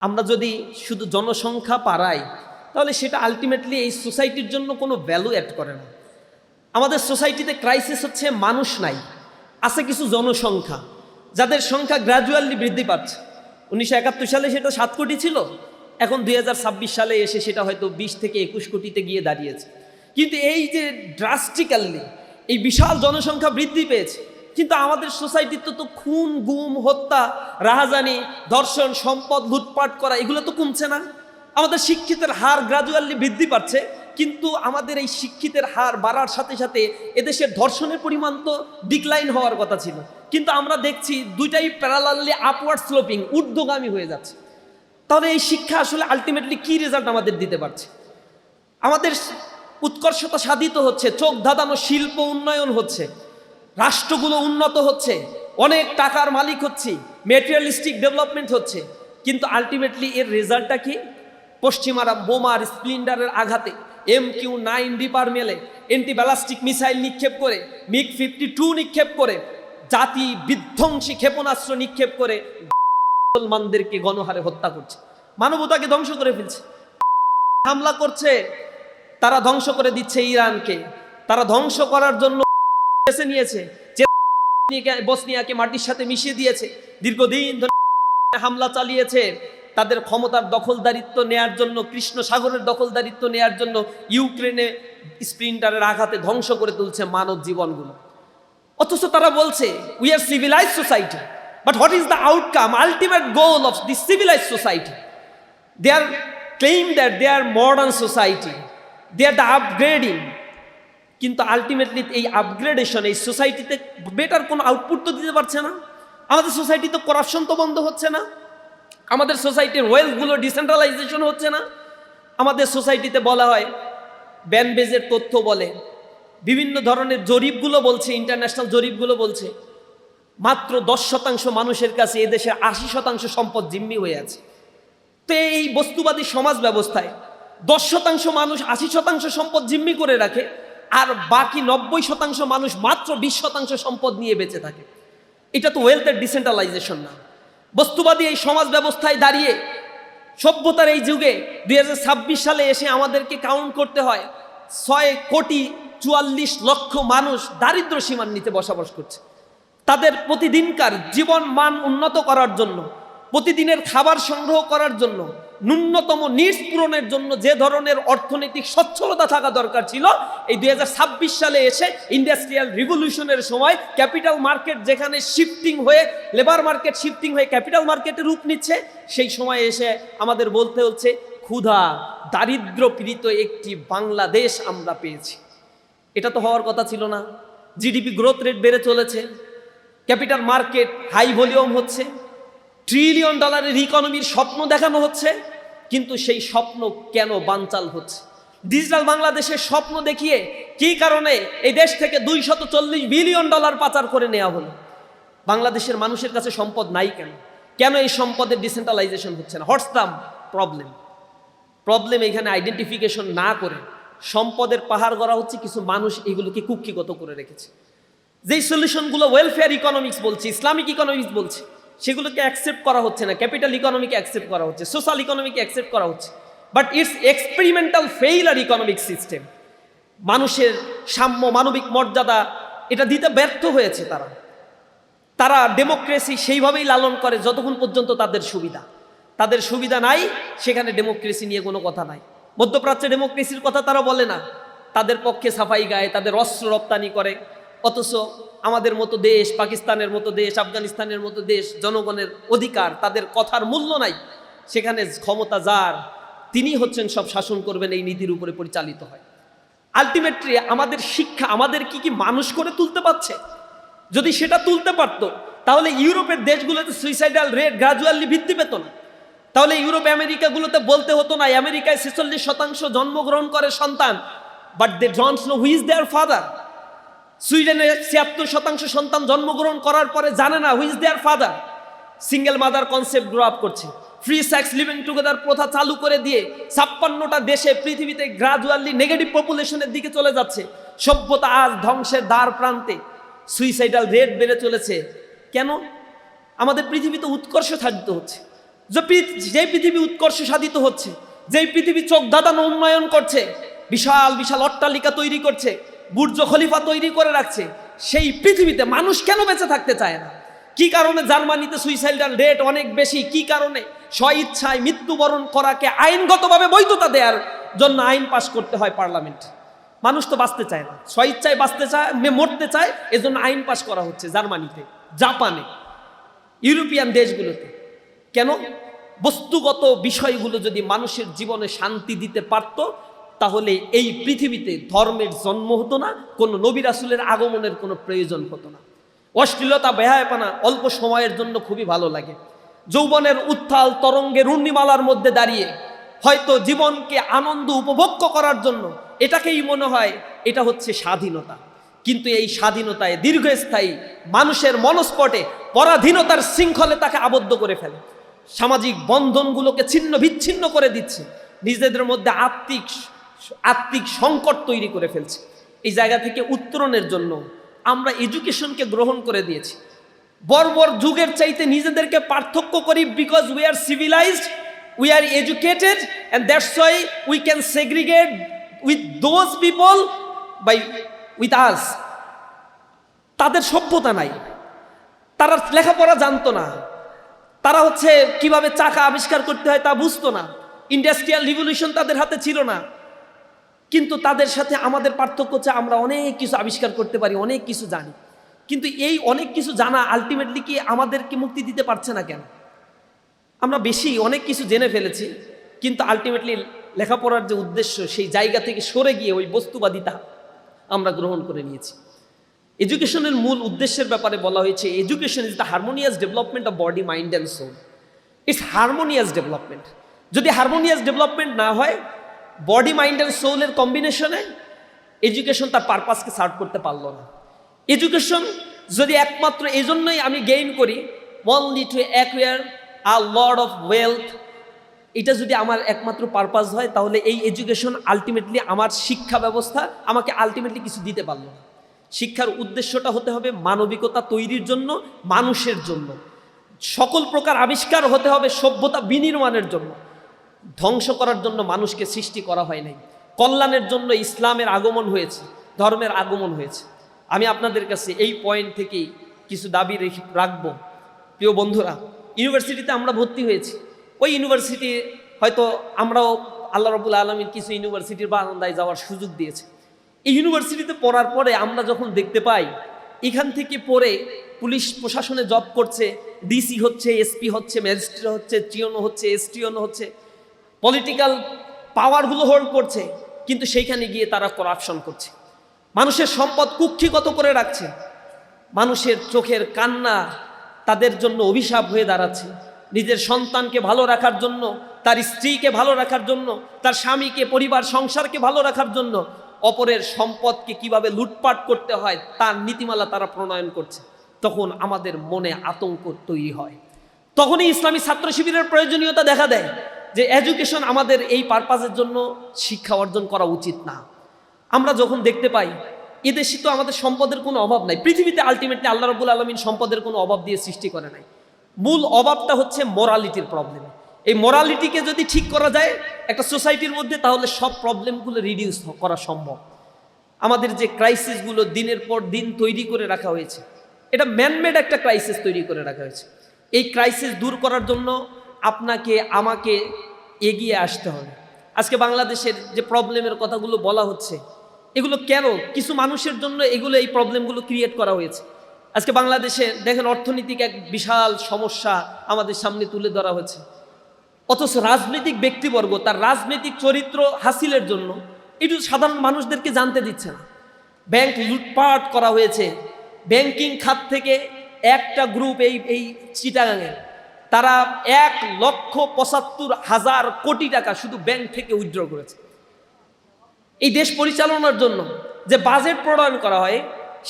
আমরা যদি শুধু জনসংখ্যা বাড়াই তাহলে সেটা আলটিমেটলি এই সোসাইটির জন্য কোনো ভ্যালু অ্যাড করে না। আমাদের সোসাইটিতে ক্রাইসিস হচ্ছে মানুষ নাই, আছে কিছু জনসংখ্যা যাদের সংখ্যা গ্র্যাজুয়ালি বৃদ্ধি পাচ্ছে। 1971 সালে সেটা 7 কোটি ছিল, এখন 2026 সালে এসে সেটা হয়তো 20 থেকে 21 কোটিতে গিয়ে দাঁড়িয়েছে। কিন্তু এই যে ড্রাস্টিক্যালি এই বিশাল জনসংখ্যা বৃদ্ধি পেয়েছে, কিন্তু আমাদের সোসাইটিতে তো খুন, গুম, হত্যা, রাহাজানি, ধর্ষণ, সম্পদ লুটপাট করা এগুলো তো কমছে না। আমাদের শিক্ষিতের হার গ্র্যাজুয়ালি বৃদ্ধি পাচ্ছে, কিন্তু আমাদের এই শিক্ষিতের হার বাড়ার সাথে সাথে এদেশের ধর্ষণের পরিমাণ তো ডিক্লাইন হওয়ার কথা ছিল, কিন্তু আমরা দেখছি দুইটাই প্যারালালি আপওয়ার্ড স্লোপিং, ঊর্ধ্বগামী হয়ে যাচ্ছে। তাহলে এই শিক্ষা আসলে আলটিমেটলি কি রেজাল্ট আমাদের দিতে পারছে? আমাদের উৎকর্ষতা সাধিত হচ্ছে, চোখ ধাঁধানো শিল্প উন্নয়ন হচ্ছে, রাষ্ট্রগুলো উন্নত হচ্ছে, অনেক টাকার মালিক হচ্ছে, মেটেরিয়ালিস্টিক ডেভেলপমেন্ট হচ্ছে, কিন্তু আলটিমেটলি এর রেজাল্টটা কি? পশ্চিমারা বোমার স্প্লিন্ডারের আঘাতে, MQ-9 রিপার মেলে, অ্যান্টি ব্যালাস্টিক মিসাইল নিক্ষেপ করে, MiG-52 নিক্ষেপ করে, জাতি বিধ্বংসী ক্ষেপণাস্ত্র নিক্ষেপ করে মুসলমানদেরকে গণহারে হত্যা করছে, মানবতাকে ধ্বংস করে ফেলছে। হামলা করছে, তারা ধ্বংস করে দিচ্ছে ইরানকে, তারা ধ্বংস করার জন্য বেছে নিয়েছে, বসনিয়াকে মাটির সাথে মিশিয়ে দিয়েছে, দীর্ঘদিন ধরে হামলা চালিয়েছে তাদের ক্ষমতার দখলদারিত্ব নেয়ার জন্য, কৃষ্ণ সাগরের দখলদারিত্ব নেয়ার জন্য ইউক্রেনে স্প্লিন্টারের আঘাতে ধ্বংস করে তুলছে মানব জীবনগুলো। অথচ তারা বলছে we are civilised society, but what is the outcome, ultimate goal of the civilised society? They are claim that they are modern society, they are the upgrading, কিন্তু আলটিমেটলি এই আপগ্রেডেশন এই সোসাইটিতে বেটার কোনো আউটপুট তো দিতে পারছে না। আমাদের সোসাইটিতে করাপশন তো বন্ধ হচ্ছে না, আমাদের সোসাইটির ওয়েলথগুলো ডিসেন্ট্রালাইজেশন হচ্ছে না। আমাদের সোসাইটিতে বলা হয়, ব্যানবেজের তথ্য বলে, বিভিন্ন ধরনের জরিপগুলো বলছে, ইন্টারন্যাশনাল জরিপগুলো বলছে মাত্র 10% মানুষের কাছে এদেশের 80% সম্পদ জিম্মি হয়ে আছে। তো এই বস্তুবাদী সমাজ ব্যবস্থায় 10% মানুষ 80% সম্পদ জিম্মি করে রাখে, আর বাকি 90% মানুষ মাত্র 20% সম্পদ নিয়ে বেঁচে থাকে। এটা তো ওয়েলথের ডিসেন্ট্রালাইজেশন না। বস্তুবাদী এই সমাজ ব্যবস্থায় দাঁড়িয়ে সভ্যতার এই যুগে 2026 সালে এসে আমাদেরকে কাউন্ট করতে হয় 6,44,00,000 মানুষ দারিদ্র সীমার নিচে বসবাস করছে। তাদের প্রতিদিনকার জীবন মান উন্নত করার জন্য, প্রতিদিনের খাবার সংগ্রহ করার জন্য, ন্যূনতম নিডস পূরণের জন্য যে ধরনের অর্থনৈতিক সচ্ছলতা থাকা দরকার ছিল, এই 2026 সালে এসে ইন্ডাস্ট্রিয়াল রিভলিউশনের সময় ক্যাপিটাল মার্কেট যেখানে শিফটিং হয়ে, লেবার মার্কেট শিফটিং হয়ে ক্যাপিটাল মার্কেটে রূপ নিচ্ছে, সেই সময় এসে আমাদের বলতে হচ্ছে ক্ষুধা দারিদ্র পীড়িত একটি বাংলাদেশ আমরা পেয়েছি। এটা তো হওয়ার কথা ছিল না। জিডিপি গ্রোথ রেট বেড়ে চলেছে, ক্যাপিটাল মার্কেট হাই ভলিউম হচ্ছে, $1 ট্রিলিয়ন ইকোনমির স্বপ্ন দেখানো হচ্ছে, কিন্তু সেই স্বপ্ন কেন বানচাল হচ্ছে? ডিজিটাল বাংলাদেশের স্বপ্ন দেখিয়ে কী কারণে এই দেশ থেকে $240 বিলিয়ন পাচার করে নেওয়া হলো? বাংলাদেশের মানুষের কাছে সম্পদ নাই কেন? কেন এই সম্পদের ডিসেন্ট্রালাইজেশন হচ্ছে না? হোয়াটস দ্য প্রবলেম এখানে আইডেন্টিফিকেশন না করে সম্পদের পাহাড় গড়া হচ্ছে, কিছু মানুষ এগুলোকে কুক্ষিগত করে রেখেছে। যেই সলিউশনগুলো ওয়েলফেয়ার ইকোনমিক্স বলছে, ইসলামিক ইকোনমিক্স বলছে, সেগুলোকে অ্যাকসেপ্ট করা হচ্ছে না। ক্যাপিটাল ইকোনমিকে অ্যাকসেপ্ট করা হচ্ছে, সোশ্যাল ইকোনমিকে অ্যাকসেপ্ট করা হচ্ছে, but it's experimental failure economic system. মানুষের সাম্য মানবিক মর্যাদা এটা দিতে ব্যর্থ হয়েছে তারা ডেমোক্রেসি সেইভাবেই লালন করে যতক্ষণ পর্যন্ত তাদের সুবিধা নাই, সেখানে ডেমোক্রেসি নিয়ে কোনো কথা নাই। মধ্যপ্রাচ্যে ডেমোক্রেসির কথা তারা বলে না, তাদের পক্ষে সাফাই গায়ে, তাদের অস্ত্র রপ্তানি করে। অথচ আমাদের মতো দেশ, পাকিস্তানের মতো দেশ, আফগানিস্তানের মতো দেশ, জনগণের অধিকার, তাদের কথার মূল্য নাই। সেখানে ক্ষমতা যার, তিনি হচ্ছেন সব শাসন করবেন, এই নীতির উপরে পরিচালিত হয়। আলটিমেটলি আমাদের শিক্ষা আমাদের কি মানুষ করে তুলতে পারছে? যদি সেটা তুলতে পারতো, তাহলে ইউরোপের দেশগুলোতে সুইসাইডাল রেট গ্রাজুয়ালি বৃদ্ধি পেত না। তাহলে ইউরোপ আমেরিকাগুলোতে বলতে হতো না, আমেরিকায় 46% জন্মগ্রহণ করে সন্তান, but they don't know who is their father. সুইডেনে 76% সন্তান জন্মগ্রহণ করার পরে জানে না who is their father. Single mother concept grow up করছে, ফ্রি সেক্স লিভিং টুগেদার প্রথা চালু করে দিয়ে 56টা দেশে পৃথিবীতে গ্রাজুয়ালি নেগেটিভ পপুলেশনের দিকে চলে যাচ্ছে। সভ্যতা আজ ধ্বংসের দ্বার প্রান্তে, সুইসাইডাল রেট বেড়ে চলেছে। কেন? আমাদের পৃথিবীতে উৎকর্ষ সাধিত হচ্ছে, যে পৃথিবী উৎকর্ষ সাধিত হচ্ছে, যেই পৃথিবী চোখ ধাঁধানো উন্নয়ন করছে, বিশাল বিশাল অট্টালিকা তৈরি করছে, বুর্জ খলিফা তৈরি করে রাখছে, সেই পৃথিবীতে মানুষ কেন বেঁচে থাকতে চায় না? কি কারণে জার্মানিতে সুইসাইডাল রেট অনেক বেশি? কি কারণে? স্বইচ্ছায় মৃত্যুবরণ করাকে আইনগতভাবে বৈধতা দেওয়ার জন্য আইন পাশ করতে হয় পার্লামেন্ট। মানুষ তো বাঁচতে চায় না, স্বইচ্ছায় বাঁচতে চায়, মরতে চায়, এজন্য আইন পাশ করা হচ্ছে জার্মানিতে, জাপানে, ইউরোপিয়ান দেশগুলোতে। কেন? বস্তুগত বিষয়গুলো যদি মানুষের জীবনে শান্তি দিতে পারত, তাহলে এই পৃথিবীতে ধর্মের জন্ম হতো না, কোনো নবী রাসূলের আগমনের কোনো প্রয়োজন হতো না। অশ্লীলতা, বেহায়াপনা অল্প সময়ের জন্য খুবই ভালো লাগে। যৌবনের উত্থাল তরঙ্গের উর্নিমালার মধ্যে দাঁড়িয়ে হয়তো জীবনকে আনন্দ উপভোগ্য করার জন্য এটাকেই মনে হয় এটা হচ্ছে স্বাধীনতা। কিন্তু এই স্বাধীনতায় দীর্ঘস্থায়ী মানুষের মনস্পটে পরাধীনতার শৃঙ্খলে তাকে আবদ্ধ করে ফেলে, সামাজিক বন্ধনগুলোকে ছিন্ন বিচ্ছিন্ন করে দিচ্ছে, নিজেদের মধ্যে আত্মিক সংকট তৈরি করে ফেলছে। এই জায়গা থেকে উত্তরণের জন্য আমরা এডুকেশনকে গ্রহণ করে দিয়েছি। বর্বর যুগের চাইতে নিজেদেরকে পার্থক্য করি, because we are civilised, we are educated, and that's why we can segregate with those people by with us. তাদের সভ্যতা নাই, তারা লেখাপড়া জানতো না, তারা হচ্ছে কিভাবে চাকা আবিষ্কার করতে হয় তা বুঝতো না, ইন্ডাস্ট্রিয়াল রিভলিউশন তাদের হাতে ছিল না। কিন্তু তাদের সাথে আমাদের পার্থক্য হচ্ছে আমরা অনেক কিছু আবিষ্কার করতে পারি, অনেক কিছু জানি। কিন্তু এই অনেক কিছু জানা আলটিমেটলি কি আমাদেরকে মুক্তি দিতে পারছে না কেন? আমরা অনেক কিছু জেনে ফেলেছি, কিন্তু আলটিমেটলি লেখাপড়ার যে উদ্দেশ্য, সেই জায়গা থেকে সরে গিয়ে ওই বস্তুবাদিতা আমরা গ্রহণ করে নিয়েছি। এডুকেশনের মূল উদ্দেশ্যের ব্যাপারে বলা হয়েছে, education is the harmonious development of body, mind and soul. It's harmonious development. যদি হারমোনিয়াস ডেভেলপমেন্ট না হয়, বডি, মাইন্ড অ্যান্ড সোলের কম্বিনেশনে, এডুকেশন তার পারপাসকে সার্ভ করতে পারলো না। এডুকেশন যদি একমাত্র এই জন্যই আমি গেইন করি, only to acquire a lot of wealth, এটা যদি আমার একমাত্র পারপাস হয়, তাহলে এই এডুকেশন আলটিমেটলি, আমার শিক্ষা ব্যবস্থা আমাকে আলটিমেটলি কিছু দিতে পারলো না। শিক্ষার উদ্দেশ্যটা হতে হবে মানবিকতা তৈরির জন্য, মানুষের জন্য। সকল প্রকার আবিষ্কার হতে হবে সভ্যতা বিনির্মাণের জন্য, ধ্বংস করার জন্য মানুষকে সৃষ্টি করা হয় নাই। কল্যাণের জন্য ইসলামের আগমন হয়েছে, ধর্মের আগমন হয়েছে। আমি আপনাদের কাছে এই পয়েন্ট থেকেই কিছু দাবি রাখবো। প্রিয় বন্ধুরা, ইউনিভার্সিটিতে আমরা ভর্তি হয়েছি, ওই ইউনিভার্সিটি হয়তো আমরাও আল্লাহ রাব্বুল আলামিন কিছু ইউনিভার্সিটির বারান্দায় যাওয়ার সুযোগ দিয়েছে। এই ইউনিভার্সিটিতে পড়ার পরে আমরা যখন দেখতে পাই, এখান থেকে পড়ে পুলিশ প্রশাসনে জব করছে, ডিসি হচ্ছে, এসপি হচ্ছে, ম্যাজিস্ট্রেট হচ্ছে, টিওনো হচ্ছে, এসটিওনো হচ্ছে, পলিটিক্যাল পাওয়ারগুলো হোল্ড করছে, কিন্তু সেইখানে গিয়ে তারা করাপশন করছে, মানুষের সম্পদ কুক্ষিগত করে রাখছে, মানুষের চোখের কান্না তাদের জন্য অভিশাপ হয়ে দাঁড়াচ্ছে। নিজের সন্তানকে ভালো রাখার জন্য, তার স্ত্রীকে ভালো রাখার জন্য, তার স্বামীকে, পরিবার সংসারকে ভালো রাখার জন্য অপরের সম্পদকে কিভাবে লুটপাট করতে হয় তার নীতিমালা তারা প্রণয়ন করছে। তখন আমাদের মনে আতঙ্ক তৈরি হয়। তখনই ইসলামী ছাত্র শিবিরের প্রয়োজনীয়তা দেখা দেয় যে এডুকেশন আমাদের এই পারপাসের জন্য শিক্ষা অর্জন করা উচিত না। আমরা যখন দেখতে পাই এদেশে তো আমাদের সম্পদের কোনো অভাব নাই, পৃথিবীতে আলটিমেটলি আল্লাহ রাব্বুল আলামিন সম্পদের কোনো অভাব দিয়ে সৃষ্টি করে নাই। মূল অভাবটা হচ্ছে মোরালিটির প্রবলেম। এই মোরালিটিকে যদি ঠিক করা যায় একটা সোসাইটির মধ্যে, তাহলে সব প্রবলেমগুলো রিডিউস করা সম্ভব। আমাদের যে ক্রাইসিসগুলো দিনের পর দিন তৈরি করে রাখা হয়েছে, এটা ম্যানমেড একটা ক্রাইসিস তৈরি করে রাখা হয়েছে। এই ক্রাইসিস দূর করার জন্য আপনাকে আমাকে এগিয়ে আসতে হবে। আজকে বাংলাদেশের যে প্রবলেমের কথাগুলো বলা হচ্ছে, এগুলো কেন? কিছু মানুষের জন্য এই প্রবলেমগুলো ক্রিয়েট করা হয়েছে। আজকে বাংলাদেশে দেখেন, অর্থনৈতিক এক বিশাল সমস্যা আমাদের সামনে তুলে ধরা হয়েছে, অথচ রাজনৈতিক ব্যক্তিবর্গ তার রাজনৈতিক চরিত্র হাসিলের জন্য এটু সাধারণ মানুষদেরকে জানতে দিচ্ছে না। ব্যাংক লুটপাট করা হয়েছে, ব্যাংকিং খাত থেকে একটা গ্রুপ এই চিটাগাঙের, তারা 1,75,000 কোটি টাকা শুধু ব্যাংক থেকে উইথড্র করেছে। এই দেশ পরিচালনার জন্য যে বাজেট প্রণয়ন করা হয়,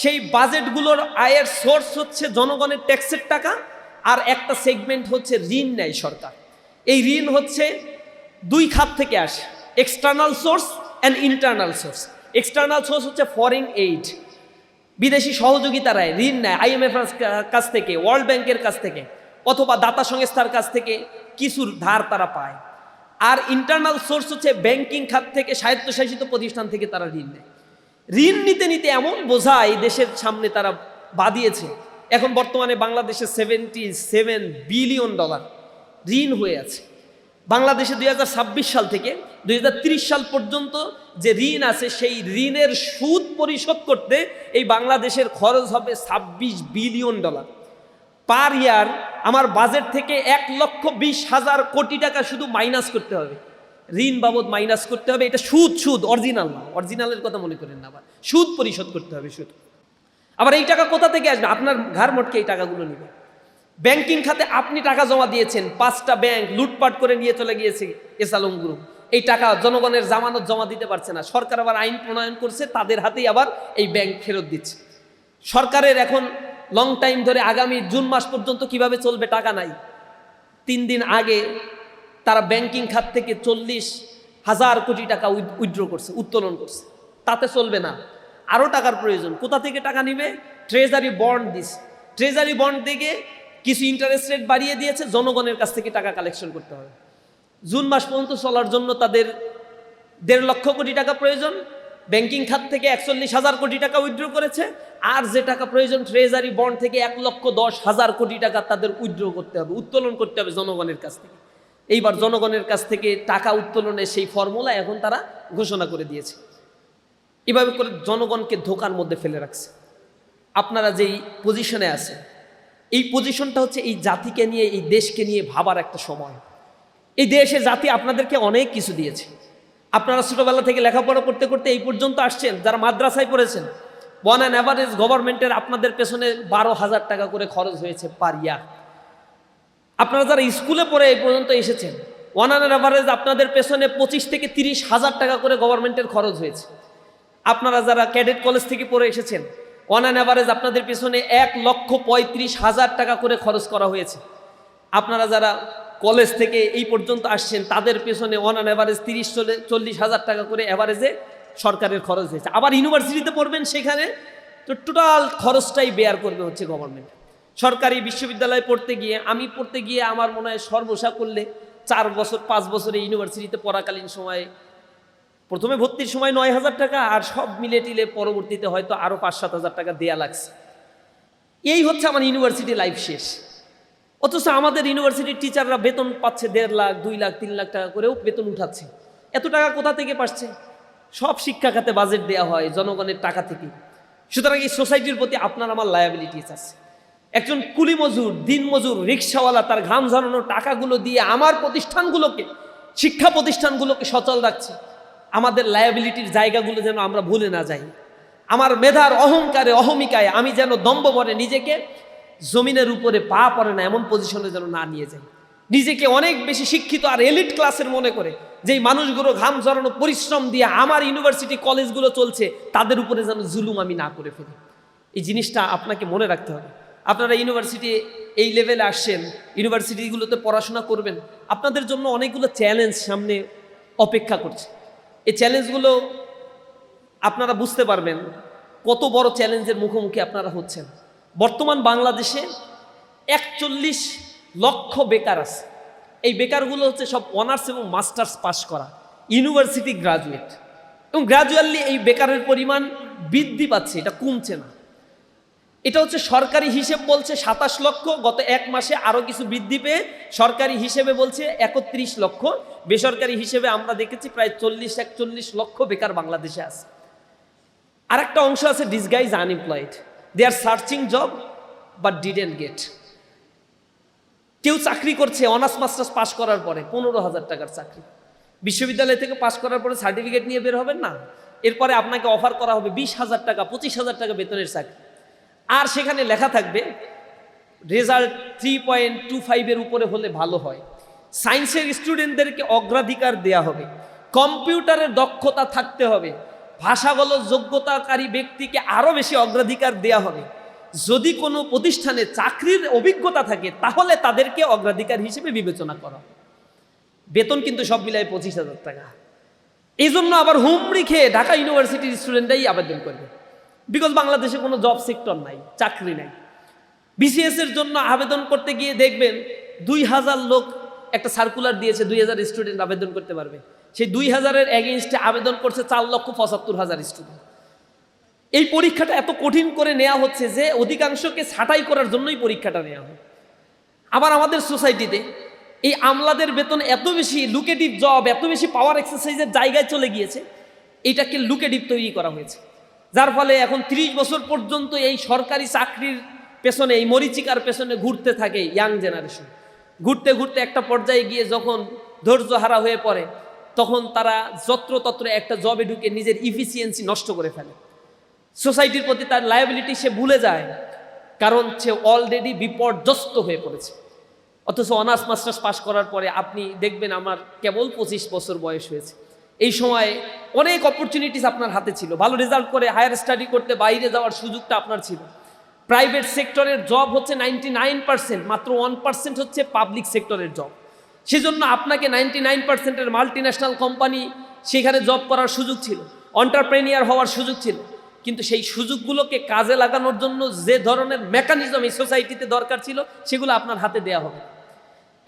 সেই বাজেটগুলোর আয়ের সোর্স হচ্ছে জনগণের ট্যাক্সের টাকা, আর একটা সেগমেন্ট হচ্ছে ঋণ নেয় সরকার। এই ঋণ হচ্ছে দুই খাত থেকে আসে, external source and internal source. External source হচ্ছে ফরেন এইড, বিদেশি সহযোগিতারায় ঋণ নেয়, IMF এর কাছ থেকে, ওয়ার্ল্ড ব্যাংকের কাছ থেকে, অথবা দাতা সংস্থার কাছ থেকে কিছুর ধার তারা পায়। আর ইন্টারনাল সোর্স হচ্ছে ব্যাংকিং খাত থেকে, স্বায়ত্তশাসিত প্রতিষ্ঠান থেকে তারা ঋণ নেয়। ঋণ নিতে নিতে এমন বোঝা এই দেশের সামনে তারা বাঁধিয়েছে, এখন বর্তমানে বাংলাদেশে $77 বিলিয়ন ঋণ হয়ে আছে। বাংলাদেশে 2026 সাল থেকে 2030 সাল পর্যন্ত যে ঋণ আছে, সেই ঋণের সুদ পরিশোধ করতে এই বাংলাদেশের খরচ হবে $26 বিলিয়ন পার ইয়ার। আমার বাজেট থেকে 1,20,000 কোটি টাকা শুধু মাইনাস করতে হবে, ঋণ বাবদ মাইনাস করতে হবে। এটা সুদ অরিজিনাল না, অরিজিনালের কথা মনে করেন না, আবার সুদ পরিশোধ করতে হবে সুদ। আবার এই টাকা কোথা থেকে আসবে? আপনার ঘাড় মোটকে এই টাকাগুলো নেবে। ব্যাংকিং খাতে আপনি টাকা জমা দিয়েছেন, 5টা ব্যাংক লুটপাট করে নিয়ে চলে গিয়েছে এসালম গ্রুপ। এই টাকা জনগণের জামানত জমা দিতে পারছে না, সরকার আবার আইন প্রণয়ন করছে, তাদের হাতেই আবার এই ব্যাংক ফেরত দিচ্ছে। সরকারের এখন লং টাইম ধরে আগামী জুন মাস পর্যন্ত কিভাবে চলবে টাকা নাই। 3 দিন আগে তারা ব্যাংকিং খাত থেকে 40,000 কোটি টাকা উইথড্র করছে, উত্তোলন করছে। তাতে চলবে না, আরও টাকার প্রয়োজন। কোথা থেকে টাকা নিবে? ট্রেজারি বন্ড দিচ্ছে, ট্রেজারি বন্ড থেকে কিছু ইন্টারেস্ট রেট বাড়িয়ে দিয়েছে, জনগণের কাছ থেকে টাকা কালেকশন করতে হবে। জুন মাস পর্যন্ত চলার জন্য তাদের 1.5 লক্ষ কোটি টাকা প্রয়োজন। ব্যাংকিং খাত থেকে 41,000 কোটি টাকা উইথড্র করেছে, আর যে টাকা প্রয়োজন ট্রেজারি বন্ড থেকে 1,10,000 কোটি টাকা তাদের উইথড্র করতে হবে, উত্তোলন করতে হবে জনগণের কাছ থেকে। এইবার জনগণের কাছ থেকে টাকা উত্তোলনের সেই ফর্মুলা এখন তারা ঘোষণা করে দিয়েছে। এভাবে করে জনগণকে ধোঁকার মধ্যে ফেলে রাখছে। আপনারা যেই পজিশনে আছে, এই পজিশনটা হচ্ছে এই জাতিকে নিয়ে, এই দেশকে নিয়ে ভাবার একটা সময়। এই দেশে জাতি আপনাদেরকে অনেক কিছু দিয়েছে। আপনারা ছোটবেলা থেকে লেখাপড়া করতে করতে এই পর্যন্ত আসছেন, যারা মাদ্রাসায় পড়েছেন, অন অ্যান অ্যাভারেজ গভর্নমেন্টের আপনাদের পেছনে 12,000 টাকা করে খরচ হয়েছে পার ইয়ার। আপনারা যারা স্কুলে পড়ে এই পর্যন্ত এসেছেন, অন অ্যান অ্যাভারেজ আপনাদের পেছনে 25 থেকে 30,000 টাকা করে গভর্নমেন্টের খরচ হয়েছে। আপনারা যারা ক্যাডেট কলেজ থেকে পড়ে এসেছেন, অন অ্যান অ্যাভারেজ আপনাদের পেছনে 1,35,000 টাকা করে খরচ করা হয়েছে। আপনারা যারা কলেজ থেকে এই পর্যন্ত আসছেন, তাদের পেছনে অন অ্যান অ্যাভারেজ 30-40,000 টাকা করে অ্যাভারেজে সরকারের খরচ হয়েছে। আবার ইউনিভার্সিটিতে পড়বেন, সেখানে তো টোটাল খরচটাই বেয়ার করবে হচ্ছে গভর্নমেন্ট। সরকারি বিশ্ববিদ্যালয়ে পড়তে গিয়ে আমার মনে হয় সর্বসা করলে 4 বছর 5 বছরে ইউনিভার্সিটিতে পড়াকালীন সময়ে প্রথমে ভর্তির সময় 9,000 টাকা, আর সব মিলে টিলে পরবর্তীতে হয়তো আরও 5-7 হাজার টাকা দেয়া লাগছে। এই হচ্ছে আমার ইউনিভার্সিটি লাইফ শেষ। অথচ আমাদের ইউনিভার্সিটির টিচাররা বেতন পাচ্ছে 1.5 লাখ, 2 লাখ, 3 লাখ টাকা করেও বেতন উঠাচ্ছে। এত টাকা কোথা থেকে পাচ্ছে? সব শিক্ষা খাতে বাজেট দেওয়া হয় জনগণের টাকা থেকে। সুতরাং এই সোসাইটির প্রতি আপনার আমার লায়াবিলিটিস আছে। একজন কুলি মজুর, দিন মজুর, রিক্সাওয়ালা তার ঘাম ঝরানোর টাকাগুলো দিয়ে আমার প্রতিষ্ঠানগুলোকে, শিক্ষা প্রতিষ্ঠানগুলোকে সচল রাখছে। আমাদের লায়াবিলিটির জায়গাগুলো যেন আমরা ভুলে না যাই। আমার মেধার অহংকারে, অহমিকায় আমি যেন দম্ভ ভরে নিজেকে জমিনের উপরে পা পড়ে না এমন পজিশনে যেন না নিয়ে যাই। নিজেকে অনেক বেশি শিক্ষিত আর এলিট ক্লাসের মনে করে যেই মানুষগুলো ঘাম ঝরানো পরিশ্রম দিয়ে আমার ইউনিভার্সিটি কলেজগুলো চলছে, তাদের উপরে যেন জুলুম আমি না করে ফেলি। এই জিনিসটা আপনাকে মনে রাখতে হবে। আপনারা ইউনিভার্সিটি এই লেভেলে আসছেন, ইউনিভার্সিটিগুলোতে পড়াশোনা করবেন, আপনাদের জন্য অনেকগুলো চ্যালেঞ্জ সামনে অপেক্ষা করছে। এই চ্যালেঞ্জগুলো আপনারা বুঝতে পারবেন কত বড় চ্যালেঞ্জের মুখোমুখি আপনারা হচ্ছেন। বর্তমান বাংলাদেশে 41 লক্ষ বেকার আছে। এই বেকারগুলো হচ্ছে সব অনার্স এবং মাস্টার্স পাস করা ইউনিভার্সিটি গ্রাজুয়েট, এবং গ্রাজুয়ালি এই বেকারের পরিমাণ বৃদ্ধি পাচ্ছে, এটা কমছে না। এটা হচ্ছে সরকারি হিসেব বলছে 27 লক্ষ, গত 1 মাসে আরও কিছু বৃদ্ধি পেয়ে সরকারি হিসেবে বলছে 31 লক্ষ। বেসরকারি হিসেবে আমরা দেখেছি প্রায় 40-41 লক্ষ বেকার বাংলাদেশে আছে। আরেকটা অংশ আছে disguise unemployed, they are searching job but didn't get. কেউ চাকরি করছে অনার্স মাস্টার্স পাস করার পরে 15,000 টাকার চাকরি, বিশ্ববিদ্যালয় থেকে পাস করার পরে সার্টিফিকেট নিয়ে বের হবেন না, এরপরে আপনাকে অফার করা হবে 20,000 টাকা, 25,000 টাকা বেতনের চাকরি, আর সেখানে লেখা থাকবে রেজাল্ট 3.25 উপরে হলে ভালো হয়। সায়েন্সের স্টুডেন্টদেরকে অগ্রাধিকার দেয়া হবে, কম্পিউটারের দক্ষতা থাকতে হবে, ভাষাগত যোগ্যতাকারী ব্যক্তিকে আরও বেশি অগ্রাধিকার দেয়া হবে। যদি কোনো প্রতিষ্ঠানে চাকরির অভিজ্ঞতা থাকে তাহলে তাদেরকে অগ্রাধিকার হিসেবে বিবেচনা করা। বেতন কিন্তু সব মিলায় 25,000 টাকা। এই জন্য আবার হুমড়ি খেয়ে ঢাকা ইউনিভার্সিটির স্টুডেন্টরাই আবেদন করবে, বিকজ বাংলাদেশে কোনো জব সেক্টর নাই, চাকরি নাই। বিসিএস এর জন্য আবেদন করতে গিয়ে দেখবেন 2,000 লোক একটা সার্কুলার দিয়েছে 2000 স্টুডেন্ট আবেদন করতে পারবে, সেই 2000-এর এগেইনস্টে আবেদন করছে 4,75,000 স্টুডেন্ট। এই পরীক্ষাটা এত কঠিন করে নেওয়া হচ্ছে যে অধিকাংশকে ছাঁটাই করার জন্যই পরীক্ষাটা নেওয়া হয়। আবার আমাদের সোসাইটিতে এই আমলাদের বেতন এত বেশি, লুকেটিভ জব, এত বেশি পাওয়ার এক্সারসাইজের জায়গায় চলে গিয়েছে, এইটাকে লুকেটিভ তৈরি করা হয়েছে, যার ফলে এখন 30 বছর পর্যন্ত এই সরকারি চাকরির পেছনে, এই মরিচিকার পেছনে ঘুরতে থাকে ইয়াং জেনারেশন। ঘুরতে ঘুরতে একটা পর্যায়ে গিয়ে যখন ধৈর্য হারা হয়ে পড়ে, তখন তারা যত্রতত্র একটা জবে ঢুকে নিজের ইফিসিয়েন্সি নষ্ট করে ফেলে। সোসাইটির প্রতি তার লায়াবিলিটি সে ভুলে যায়, কারণ সে অলরেডি বিপর্যস্ত হয়ে পড়েছে। অথচ অনার্স মাস্টার্স পাস করার পরে আপনি দেখবেন আমার কেবল 25 বছর বয়স হয়েছে। এই সময় অনেক অপরচুনিটিস আপনার হাতে ছিল, ভালো রেজাল্ট করে হায়ার স্টাডি করতে বাইরে যাওয়ার সুযোগটা আপনার ছিল। প্রাইভেট সেক্টরের জব হচ্ছে 99%, মাত্র 1% হচ্ছে পাবলিক সেক্টরের জব। সেজন্য আপনাকে 99%-এর মাল্টিন্যাশনাল কোম্পানি সেখানে জব করার সুযোগ ছিল, এন্টারপ্রেনিয়ার হওয়ার সুযোগ ছিল। কিন্তু সেই সুযোগগুলোকে কাজে লাগানোর জন্য যে ধরনের মেকানিজম এই সোসাইটিতে দরকার ছিল, সেগুলো আপনার হাতে দেয়া হবে।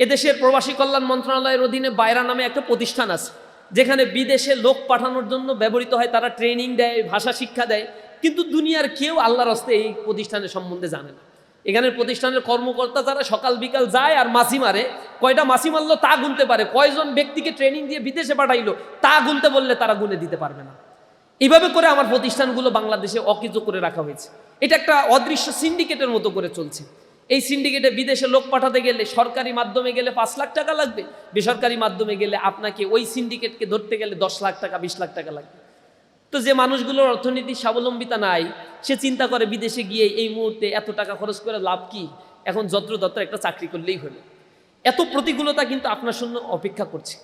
এদেশের প্রবাসী কল্যাণ মন্ত্রণালয়ের অধীনে বাইরা নামে একটা প্রতিষ্ঠান আছে, যেখানে বিদেশে লোক পাঠানোর জন্য ব্যবহৃত হয়। তারা ট্রেনিং দেয়, ভাষা শিক্ষা দেয়, কিন্তু দুনিয়ার কেউ আল্লাহর রাস্তায় এই প্রতিষ্ঠানের সম্বন্ধে জানে না। এখানের প্রতিষ্ঠানের কর্মকর্তা যারা সকাল বিকাল যায় আর মাছি মারে, কয়টা মাছি মারলো তা গুনতে পারে, কয়জন ব্যক্তিকে ট্রেনিং দিয়ে বিদেশে পাঠাইলো তা গুনতে বললে তারা গুনে দিতে পারবে না। এইভাবে করে আমার প্রতিষ্ঠানগুলো বাংলাদেশে অকেজো করে রাখা হয়েছে। এটা একটা অদৃশ্য সিন্ডিকেটের মতো করে চলছে। এই সিন্ডিকেটে বিদেশে লোক পাঠাতে গেলে সরকারি মাধ্যমে গেলে 5 লাখ টাকা লাগবে, বেসরকারি মাধ্যমে গেলে আপনাকে ওই সিন্ডিকেটকে ধরতে গেলে 10 লাখ টাকা 20 লাখ টাকা লাগবে। তো যে মানুষগুলোর অর্থনীতি স্বাবলম্বিতা নাই, সে চিন্তা করে বিদেশে গিয়ে এই মুহূর্তে এত টাকা খরচ করে লাভ কি, এখন যত্রতত্র একটা চাকরি করলেই হলো। এত প্রতিকূলতা কিন্তু আপনার জন্য অপেক্ষা করছে।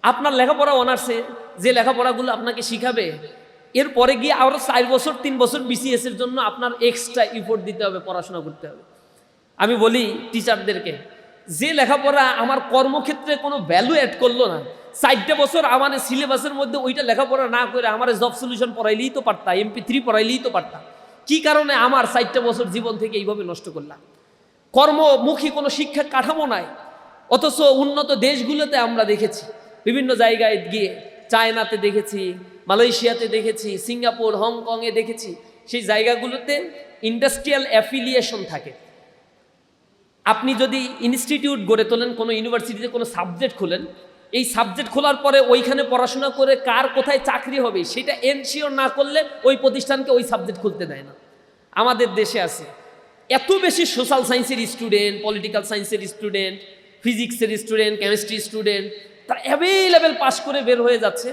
আপনার লেখাপড়া অনার্সে যে লেখাপড়াগুলো আপনাকে শিখাবে, এরপরে গিয়ে আরও 4 বছর 3 বছর BCS এর জন্য আপনার এক্সট্রা ইফোর্ট দিতে হবে, পড়াশোনা করতে হবে। আমি বলি টিচারদেরকে, যে লেখাপড়া আমার কর্মক্ষেত্রে কোনো ভ্যালু অ্যাড করলো না, 4টা বছর আমার সিলেবাসের মধ্যে ওইটা লেখাপড়া না করে আমার জব সলিউশন পড়াইলেই তো পারতাম, MP3 পড়াইলেই তো পারতাম, কি কারণে আমার 4টা বছর জীবন থেকে এইভাবে নষ্ট করলাম? কর্মমুখী কোনো শিক্ষা কাঠামো নাই। অথচ উন্নত দেশগুলোতে আমরা দেখেছি, বিভিন্ন জায়গায় গিয়ে, চায়নাতে দেখেছি, মালয়েশিয়াতে দেখেছি, সিঙ্গাপুর, হংকংয়ে দেখেছি, সেই জায়গাগুলোতে ইন্ডাস্ট্রিয়াল অ্যাফিলিয়েশন থাকে। আপনি যদি ইনস্টিটিউট গড়ে তোলেন, কোনো ইউনিভার্সিটিতে কোনো সাবজেক্ট খোলেন, এই সাবজেক্ট খোলার পরে ওইখানে পড়াশোনা করে কার কোথায় চাকরি হবে সেটা এনশিওর না করলে ওই প্রতিষ্ঠানকে ওই সাবজেক্ট খুলতে দেয় না। আমাদের দেশে আছে এত বেশি সোশ্যাল সায়েন্সের স্টুডেন্ট, পলিটিক্যাল সায়েন্সের স্টুডেন্ট, ফিজিক্সের স্টুডেন্ট, কেমিস্ট্রি স্টুডেন্ট, তার অ্যাভেলেবেল পাস করে বের হয়ে যাচ্ছে।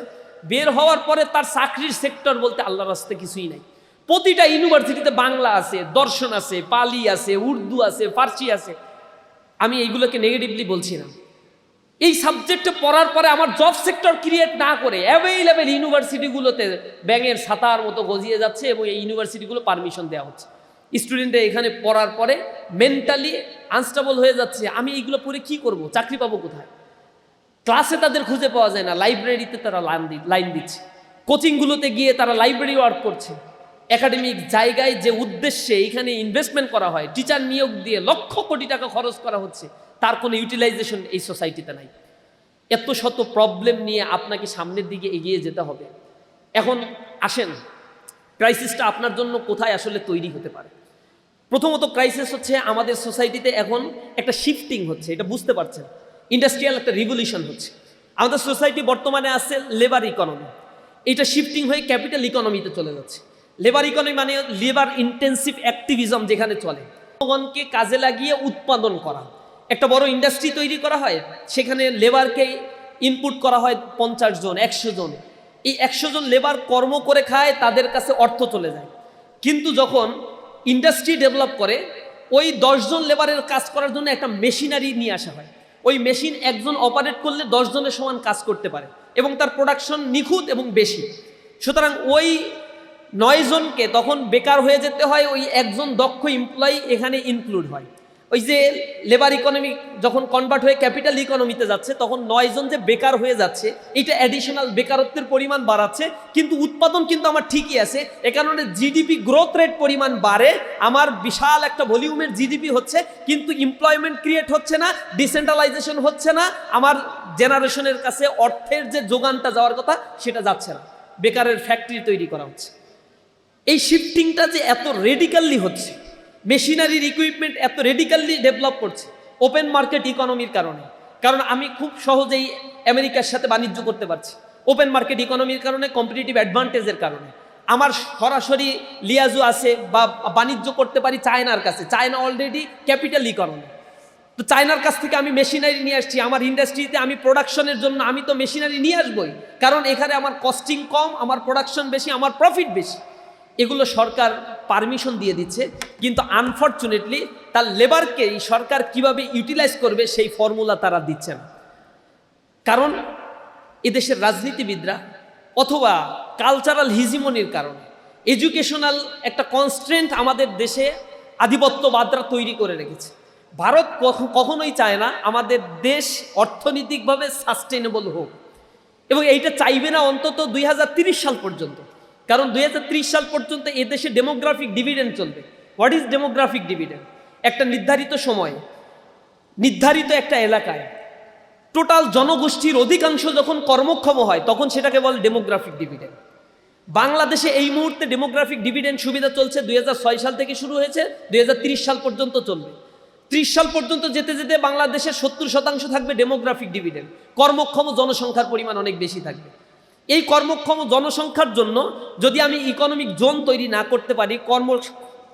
বের হওয়ার পরে তার চাকরির সেক্টর বলতে আল্লাহর রাস্তায় কিছুই নাই। প্রতিটা ইউনিভার্সিটিতে বাংলা আছে, দর্শন আছে, পালি আছে, উর্দু আছে, ফার্সি আছে। আমি এইগুলোকে নেগেটিভলি বলছি না। এই সাবজেক্টে পড়ার পরে আমার জব সেক্টর ক্রিয়েট না করে অ্যাভেলেবেল ইউনিভার্সিটিগুলোতে ব্যাঙের ছাতার মতো গজিয়ে যাচ্ছে এবং এই ইউনিভার্সিটিগুলো পারমিশন দেওয়া হচ্ছে। স্টুডেন্টরা এখানে পড়ার পরে মেন্টালি আনস্টেবল হয়ে যাচ্ছে। আমি এইগুলো পড়ে কি করব, চাকরি পাবো কোথায়? ক্লাসে তাদের খুঁজে পাওয়া যায় না, লাইব্রেরিতে তারা লাইন দিচ্ছে, কোচিংগুলোতে গিয়ে তারা লাইব্রেরি ওয়ার্ক করছে। একাডেমিক জায়গায় যে উদ্দেশ্যে এইখানে ইনভেস্টমেন্ট করা হয়, টিচার নিয়োগ দিয়ে লক্ষ কোটি টাকা খরচ করা হচ্ছে, তার কোনো ইউটিলাইজেশন এই সোসাইটিতে নাই। এত শত প্রবলেম নিয়ে আপনাকে সামনের দিকে এগিয়ে যেতে হবে। এখন আসেন, ক্রাইসিসটা আপনার জন্য কোথায় আসলে তৈরি হতে পারে? প্রথমত ক্রাইসিস হচ্ছে আমাদের সোসাইটিতে এখন একটা শিফটিং হচ্ছে, এটা বুঝতে পারছেন। ইন্ডাস্ট্রিয়াল একটা রিভলিউশন হচ্ছে। আমাদের সোসাইটি বর্তমানে আছে লেবার ইকোনমি, এটা শিফটিং হয়ে ক্যাপিটাল ইকোনমিতে চলে যাচ্ছে। লেবার ইকোনমি মানে লেবার ইন্টেন্সিভ অ্যাক্টিভিজম, যেখানে চলে জনগণকে কাজে লাগিয়ে উৎপাদন করা। একটা বড় ইন্ডাস্ট্রি তৈরি করা হয়, সেখানে লেবারকে ইনপুট করা হয় 50 জন 100 জন। এই 100 জন লেবার কর্ম করে খায়, তাদের কাছে অর্থ চলে যায়। কিন্তু যখন ইন্ডাস্ট্রি ডেভেলপ করে, ওই 10 জন লেবারের কাজ করার জন্য একটা মেশিনারি নিয়ে আসা হয়। ওই মেশিন একজন অপারেট করলে 10 জনের সমান কাজ করতে পারে এবং তার প্রোডাকশন নিখুঁত এবং বেশি। সুতরাং ওই 9 জনকে তখন বেকার হয়ে যেতে হয়, ওই একজন দক্ষ এমপ্লয়ি এখানে ইনক্লুড হয়। ওই যে লেবার ইকোনমি যখন কনভার্ট হয়ে ক্যাপিটাল ইকোনমিতে যাচ্ছে, তখন 9 জন যে বেকার হয়ে যাচ্ছে, এটা অ্যাডিশনাল বেকারত্বের পরিমাণ বাড়াচ্ছে, কিন্তু উৎপাদন কিন্তু আমার ঠিকই আছে। এ কারণে জিডিপি গ্রোথ রেট পরিমাণ বাড়ে, আমার বিশাল একটা ভলিউমের জিডিপি হচ্ছে, কিন্তু এমপ্লয়মেন্ট ক্রিয়েট হচ্ছে না, ডিসেন্ট্রালাইজেশন হচ্ছে না, আমার জেনারেশনের কাছে অর্থের যে যোগানটা যাওয়ার কথা সেটা যাচ্ছে না, বেকারের ফ্যাক্টরি তৈরি করা হচ্ছে। এই শিফটিংটা যে এত রেডিক্যালি হচ্ছে, মেশিনারির ইকুইপমেন্ট এত রেডিক্যালি ডেভেলপ করছে ওপেন মার্কেট ইকোনমির কারণে। কারণ আমি খুব সহজেই আমেরিকার সাথে বাণিজ্য করতে পারছি ওপেন মার্কেট ইকোনমির কারণে, কম্পিটিটিভ অ্যাডভান্টেজের কারণে। আমার সরাসরি লিয়াজু আছে বা বাণিজ্য করতে পারি চায়নার কাছে, চায়না অলরেডি ক্যাপিটাল ইকোনমি। তো চায়নার কাছ থেকে আমি মেশিনারি নিয়ে আসছি, আমার ইন্ডাস্ট্রিতে আমি প্রোডাকশনের জন্য আমি তো মেশিনারি নিয়ে আসবই, কারণ এখানে আমার কস্টিং কম, আমার প্রোডাকশন বেশি, আমার প্রফিট বেশি। এগুলো সরকার পারমিশন দিয়ে দিচ্ছে, কিন্তু আনফর্চুনেটলি তার লেবারকে এই সরকার কিভাবে ইউটিলাইজ করবে সেই ফর্মুলা তারা দিচ্ছে না। কারণ এদেশের রাজনীতিবিদরা অথবা কালচারাল হিজিমনির কারণে, এডুকেশনাল একটা কনস্ট্রেন্ট আমাদের দেশে আধিপত্যবাদরা তৈরি করে রেখেছে। ভারত কখনোই চায় না আমাদের দেশ অর্থনৈতিকভাবে সাস্টেনেবল হোক, এবং এইটা চাইবে না অন্তত 2030 সাল পর্যন্ত। কারণ 2030 সাল পর্যন্ত এদেশে ডেমোগ্রাফিক ডিভিডেন্ড চলবে। What is demographic dividend? একটা নির্ধারিত সময়, নির্ধারিত একটা এলাকায় টোটাল জনগোষ্ঠীর অধিকাংশ যখন কর্মক্ষম হয়, তখন সেটাকে বলে ডেমোগ্রাফিক ডিভিডেন্ড। বাংলাদেশে এই মুহূর্তে ডেমোগ্রাফিক ডিভিডেন্ড সুবিধা চলছে 2006 সাল থেকে শুরু হয়েছে, 2030 সাল পর্যন্ত চলবে। 30 সাল পর্যন্ত যেতে যেতে বাংলাদেশের 70% থাকবে ডেমোগ্রাফিক ডিভিডেন্ড, কর্মক্ষম জনসংখ্যার পরিমাণ অনেক বেশি থাকবে। এই কর্মক্ষম জনসংখ্যার জন্য যদি আমি ইকোনমিক জোন তৈরি না করতে পারি,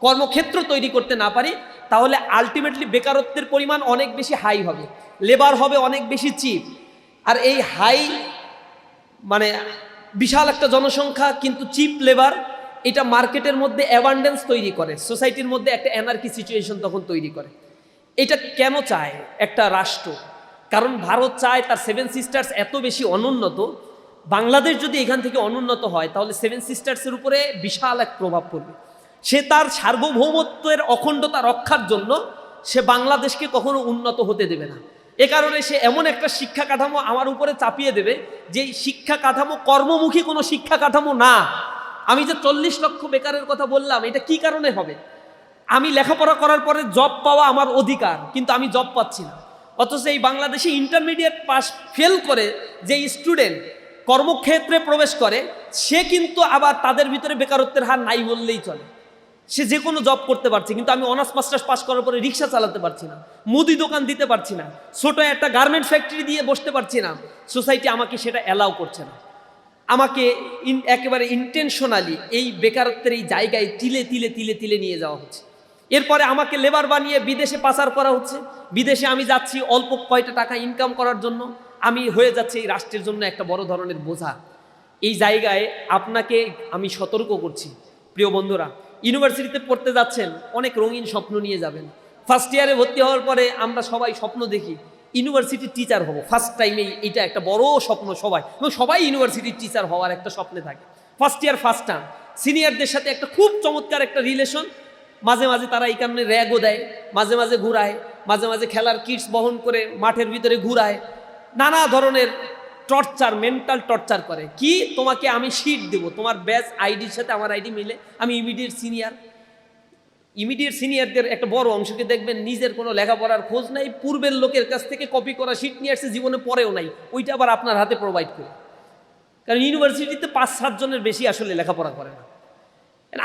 কর্মক্ষেত্র তৈরি করতে না পারি, তাহলে আলটিমেটলি বেকারত্বের পরিমাণ অনেক বেশি হাই হবে, লেবার হবে অনেক বেশি চিপ। আর এই হাই মানে বিশাল একটা জনসংখ্যা কিন্তু চিপ লেবার, এটা মার্কেটের মধ্যে অ্যাবান্ডেন্স তৈরি করে, সোসাইটির মধ্যে একটা অ্যানার্কি সিচুয়েশন তখন তৈরি করে। এটা কেন চায় একটা রাষ্ট্র? কারণ ভারত চায় তার 7 সিস্টার্স এত বেশি অনুন্নত, বাংলাদেশ যদি এখান থেকে অনুন্নত হয় তাহলে 7 সিস্টার্সের উপরে বিশাল এক প্রভাব পড়বে। সে তার সার্বভৌমত্বের অখণ্ডতা রক্ষার জন্য সে বাংলাদেশকে কখনো উন্নত হতে দেবে না। এ কারণে সে এমন একটা শিক্ষা কাঠামো আমার উপরে চাপিয়ে দেবে, যে শিক্ষা কাঠামো কর্মমুখী কোনো শিক্ষা কাঠামো না। আমি যে 40 লক্ষ বেকারের কথা বললাম, এটা কি কারণে হবে? আমি লেখাপড়া করার পরে জব পাওয়া আমার অধিকার, কিন্তু আমি জব পাচ্ছি না। অথচ এই বাংলাদেশে ইন্টারমিডিয়েট পাস ফেল করে যে স্টুডেন্ট কর্মক্ষেত্রে প্রবেশ করে, সে কিন্তু আবার তাদের ভিতরে বেকারত্বের হার নাই বললেই চলে। সে যে কোনো জব করতে পারছে, কিন্তু আমি অনার্স মাস্টার্স পাস করার পরে রিক্সা চালাতে পারছি না, মুদি দোকান দিতে পারছি না, ছোট একটা গার্মেন্ট ফ্যাক্টরি দিয়ে বসতে পারছি না। সোসাইটি আমাকে সেটা অ্যালাউ করছে না। আমাকে একেবারে ইন্টেনশনালি এই বেকারত্বের এই জায়গায় তিলে তিলে তিলে তিলে নিয়ে যাওয়া হচ্ছে। এরপরে আমাকে লেবার বানিয়ে বিদেশে পাচার করা হচ্ছে। বিদেশে আমি যাচ্ছি অল্প কয়টা টাকা ইনকাম করার জন্য, আমি হয়ে যাচ্ছে এই রাষ্ট্রের জন্য একটা বড় ধরনের বোঝা। এই জায়গায় আপনাকে আমি সতর্ক করছি, প্রিয় বন্ধুরা, ইউনিভার্সিটিতে পড়তে যাচ্ছেন, অনেক রঙিন স্বপ্ন নিয়ে যাবেন। ফার্স্ট ইয়ারে ভর্তি হওয়ার পরে আমরা সবাই স্বপ্ন দেখি ইউনিভার্সিটির টিচার হব। ফার্স্ট টাইমেই এটা একটা বড় স্বপ্ন সবাই, এবং সবাই ইউনিভার্সিটির টিচার হওয়ার একটা স্বপ্নে থাকে। ফার্স্ট ইয়ার ফার্স্ট টার্ম সিনিয়রদের সাথে একটা খুব চমৎকার একটা রিলেশন। মাঝে মাঝে তারা এই কারণে র্যাগও দেয়, মাঝে মাঝে ঘুরায়, মাঝে মাঝে খেলার কিটস বহন করে মাঠের ভিতরে ঘুরায়, নানা ধরনের টর্চার, মেন্টাল টর্চার করে। কি, তোমাকে আমি শিট দেবো, তোমার ব্যাচ আইডির সাথে আমার আইডি মিলে, আমি ইমিডিয়েট সিনিয়র। ইমিডিয়েট সিনিয়রদের একটা বড় অংশকে দেখবেন নিজের কোনো লেখাপড়ার খোঁজ নাই, পূর্বের লোকের কাছ থেকে কপি করা শিট নিয়ে আসছে, জীবনে পড়েও নাই, ওইটা আবার আপনার হাতে প্রোভাইড করে। কারণ ইউনিভার্সিটিতে 5-7 জনের বেশি আসলে লেখাপড়া করে না।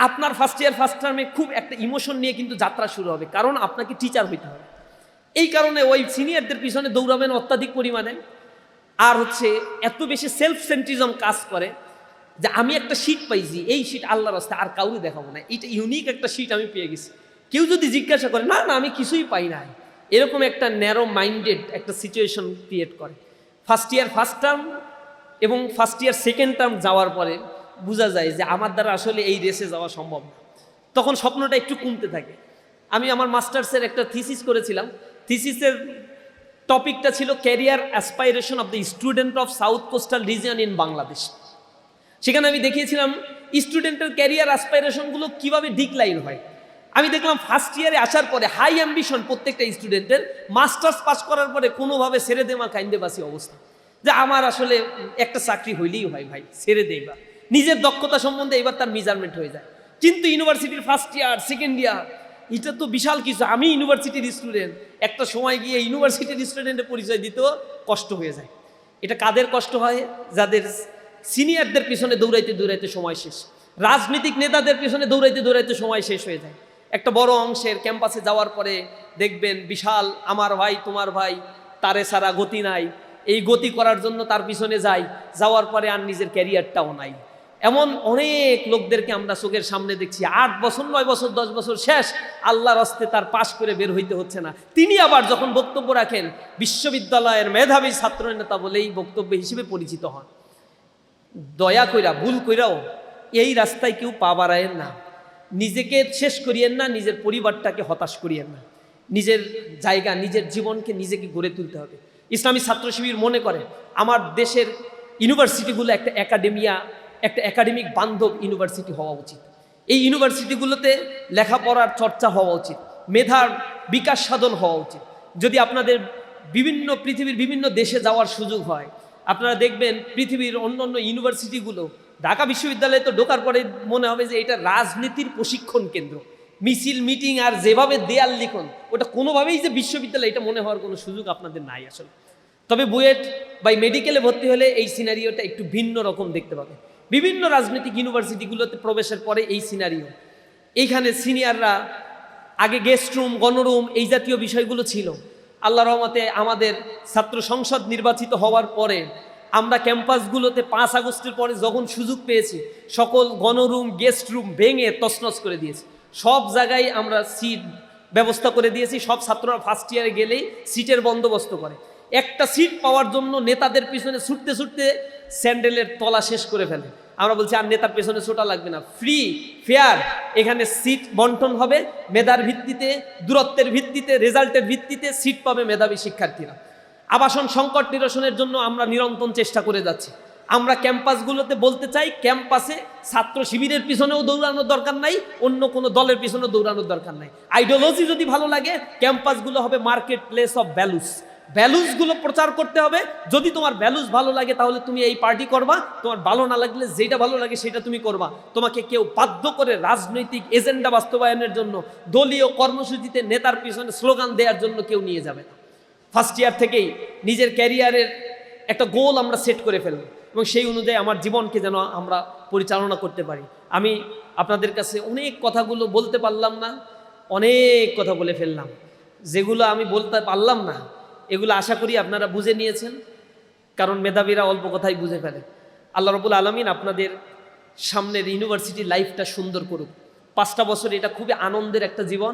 আপনার ফার্স্ট ইয়ার ফার্স্ট টার্মে খুব একটা ইমোশন নিয়ে কিন্তু যাত্রা শুরু হবে, কারণ আপনাকে টিচার হইতে হবে। এই কারণে ওই সিনিয়রদের পিছনে দৌড়াবেন অত্যাধিক পরিমাণে। আর হচ্ছে এত বেশি সেলফ সেন্ট্রিজম কাজ করে যে আমি একটা শিট পাইছি, এই শিট আল্লাহর রাস্তায় আর কাউরে দেখাবো না, এইটা ইউনিক একটা শিট আমি পেয়ে গেছি। কেউ যদি জিজ্ঞাসা করে, না না আমি কিছুই পাই না, এরকম একটা ন্যারো মাইন্ডেড একটা সিচুয়েশন ক্রিয়েট করে। ফার্স্ট ইয়ার ফার্স্ট টার্ম এবং ফার্স্ট ইয়ার সেকেন্ড টার্ম যাওয়ার পরে বোঝা যায় যে আমার দ্বারা আসলে এই রেসে যাওয়া সম্ভব না। তখন স্বপ্নটা একটু কমতে থাকে। আমি আমার মাস্টার্সের একটা থিসিস করেছিলাম। থিসিসের টপিকটা ছিল career aspiration of the student of south coastal region in Bangladesh. সেখানে আমি দেখিয়েছিলাম স্টুডেন্টের ক্যারিয়ার অ্যাসপাইরেশনগুলো কীভাবে ডিক্লাইন হয়। আমি দেখলাম ফার্স্ট ইয়ারে আসার পরে হাই অ্যাম্বিশন প্রত্যেকটা স্টুডেন্টের, মাস্টার্স পাস করার পরে কোনোভাবে ছেড়ে দেমা কাইন্দে বাসি অবস্থা, যে আমার আসলে একটা চাকরি হইলেই হয় ভাই, ছেড়ে দেই বা নিজের দক্ষতা সম্বন্ধে এবার তার মেজারমেন্ট হয়ে যায়। কিন্তু ইউনিভার্সিটির ফার্স্ট ইয়ার সেকেন্ড ইয়ার এটা তো বিশাল কিছু। আমি ইউনিভার্সিটির স্টুডেন্ট, একটা সময় গিয়ে ইউনিভার্সিটির স্টুডেন্টের পরিচয় দিতেও কষ্ট হয়ে যায়। এটা কাদের কষ্ট হয়? যাদের সিনিয়রদের পিছনে দৌড়াইতে দৌড়াইতে সময় শেষ, রাজনৈতিক নেতাদের পিছনে দৌড়াইতে দৌড়াইতে সময় শেষ হয়ে যায়। একটা বড় অংশের ক্যাম্পাসে যাওয়ার পরে দেখবেন বিশাল আমার ভাই তোমার ভাই, তারে সারা গতি নাই, এই গতি করার জন্য তার পিছনে যাই, যাওয়ার পরে আর নিজের ক্যারিয়ারটাও নাই। এমন অনেক লোকদেরকে আমরা চোখের সামনে দেখছি, 8 বছর 9 বছর 10 বছর শেষ, আল্লাহর হস্তে তার পাশ করে বের হইতে হচ্ছে না। তিনি আবার যখন বক্তব্য রাখেন বিশ্ববিদ্যালয়ের মেধাবী ছাত্র নেতা বলেই বক্তব্য হিসেবে পরিচিত হন। দয়া কইরা ভুল কইরাও এই রাস্তায় কেউ পা বাড়ায়েন না, নিজেকে শেষ করিয়েন না, নিজের পরিবারটাকে হতাশ করিয়েন না। নিজের জায়গা, নিজের জীবনকে নিজেকে গড়ে তুলতে হবে। ইসলামী ছাত্র শিবির মনে করে আমার দেশের ইউনিভার্সিটিগুলো একটা একাডেমিক বান্ধব ইউনিভার্সিটি হওয়া উচিত। এই ইউনিভার্সিটিগুলোতে লেখাপড়ার চর্চা হওয়া উচিত, মেধার বিকাশ সাধন হওয়া উচিত। যদি আপনাদের পৃথিবীর বিভিন্ন দেশে যাওয়ার সুযোগ হয়, আপনারা দেখবেন পৃথিবীর অন্য ইউনিভার্সিটিগুলো, ঢাকা বিশ্ববিদ্যালয়ে তো ঢোকার পরে মনে হবে যে এটা রাজনীতির প্রশিক্ষণ কেন্দ্র, মিছিল মিটিং আর যেভাবে দেয়াল লিখন, ওটা কোনোভাবেই যে বিশ্ববিদ্যালয় এটা মনে হওয়ার কোনো সুযোগ আপনাদের নাই আসলে। তবে বুয়েট বা মেডিকেলে ভর্তি হলে এই সিনারিওটা একটু ভিন্ন রকম দেখতে পাবে। বিভিন্ন রাজনৈতিক ইউনিভার্সিটিগুলোতে প্রবেশের পরে এই সিনারিও, এইখানে সিনিয়ররা আগে গেস্ট রুম, গণরুম এই জাতীয় বিষয়গুলো ছিল। আল্লাহর রহমতে আমাদের ছাত্র সংসদ নির্বাচিত হওয়ার পরে আমরা ক্যাম্পাসগুলোতে 5 আগস্টের পরে যখন সুযোগ পেয়েছি, সকল গণরুম গেস্ট রুম ভেঙে তছনছ করে দিয়েছি। সব জায়গায় আমরা সিট ব্যবস্থা করে দিয়েছি। সব ছাত্ররা ফার্স্ট ইয়ারে গেলেই সিটের বন্দোবস্ত করে। একটা সিট পাওয়ার জন্য নেতাদের পিছনে ছুটতে ছুটতে স্যান্ডেলের তলা শেষ করে ফেলে। আমরা বলছি আর নেতার পেছনে ছোটা লাগবে না, ফ্রি ফেয়ার এখানে সিট বন্টন হবে, মেধার ভিত্তিতে, দূরত্বের ভিত্তিতে, রেজাল্টের ভিত্তিতে সিট পাবে মেধাবী শিক্ষার্থীরা। আবাসন সংকট নিরসনের জন্য আমরা নিরন্তর চেষ্টা করে যাচ্ছি। আমরা ক্যাম্পাসগুলোতে বলতে চাই, ক্যাম্পাসে ছাত্র শিবিরের পিছনেও দৌড়ানোর দরকার নাই, অন্য কোনো দলের পিছনেও দৌড়ানোর দরকার নাই। আইডিওলজি যদি ভালো লাগে, ক্যাম্পাসগুলো হবে মার্কেট প্লেস অফ ভ্যালুস। ভ্যালুসগুলো প্রচার করতে হবে। যদি তোমার ভ্যালুস ভালো লাগে তাহলে তুমি এই পার্টি করবা, তোমার ভালো না লাগলে যেটা ভালো লাগে সেটা তুমি করবা। তোমাকে কেউ বাধ্য করে রাজনৈতিক এজেন্ডা বাস্তবায়নের জন্য দলীয় কর্মসূচিতে নেতার পিছনে স্লোগান দেওয়ার জন্য কেউ নিয়ে যাবে না। ফার্স্ট ইয়ার থেকেই নিজের ক্যারিয়ারের একটা গোল আমরা সেট করে ফেলব এবং সেই অনুযায়ী আমার জীবনকে যেন আমরা পরিচালনা করতে পারি। আমি আপনাদের কাছে অনেক কথাগুলো বলতে পারলাম না, অনেক কথা বলে ফেললাম। যেগুলো আমি বলতে পারলাম না এগুলো আশা করি আপনারা বুঝে নিয়েছেন, কারণ মেধাবীরা অল্প কথাই বুঝে ফেলে। আল্লাহ রাব্বুল আলামিন আপনাদের সামনের ইউনিভার্সিটি লাইফটা সুন্দর করুক। 5টা বছর এটা খুবই আনন্দের একটা জীবন।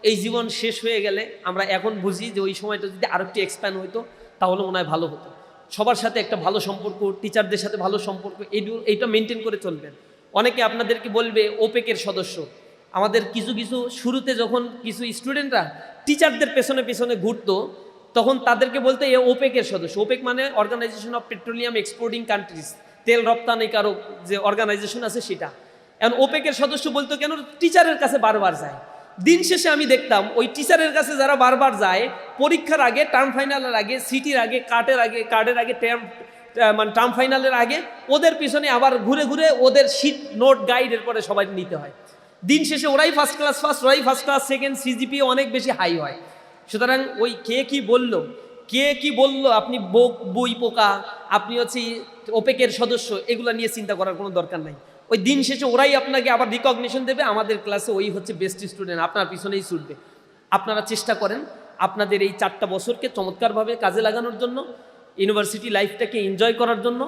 এই জীবন শেষ হয়ে গেলে আমরা এখন বুঝি যে ওই সময়টা যদি আরো একটু এক্সপ্যান্ড হতো তাহলে মনে হয় ভালো হতো। সবার সাথে একটা ভালো সম্পর্ক, টিচারদের সাথে ভালো সম্পর্ক, এইটা মেনটেন করে চলবেন। অনেকে আপনাদেরকে বলবে ওপেকের সদস্য। আমাদের কিছু শুরুতে যখন কিছু স্টুডেন্টরা টিচারদের পেছনে পেছনে ঘুরতো, তখন তাদেরকে বলতে এ ওপেকের সদস্য। ওপেক মানে organisation of petroleum exporting countries, তেল রপ্তানিকারক যে অর্গানাইজেশন আছে সেটা। এখন ওপেকের সদস্য বলতো কেন, টিচারের কাছে বারবার যায়। দিন শেষে আমি দেখতাম ওই টিচারের কাছে যারা বারবার যায়, পরীক্ষার আগে, টার্ম ফাইনালের আগে, সিটির আগে, কার্ডের আগে টার্ম ফাইনালের আগে ওদের পিছনে আবার ঘুরে ঘুরে ওদের শিট নোট গাইডের পরে সবাই নিতে হয়। দিন শেষে ওরাই ফার্স্ট ক্লাস সেকেন্ড, সিজিপি অনেক বেশি হাই হয়। সুতরাং ওই কে কি বলল আপনি বই পোকা, আপনি হচ্ছে ওপেকের সদস্য, এগুলো নিয়ে চিন্তা করার কোনো দরকার নাই। ওই দিন শেষে ওরাই আপনাকে আবার রিকগনিশন দেবে, আমাদের ক্লাসে ওই হচ্ছে বেস্ট স্টুডেন্ট, আপনার পিছনেই ছুটবে। আপনারা চেষ্টা করেন আপনাদের এই 4টা বছরকে চমৎকারভাবে কাজে লাগানোর জন্য, ইউনিভার্সিটি লাইফটাকে এনজয় করার জন্য।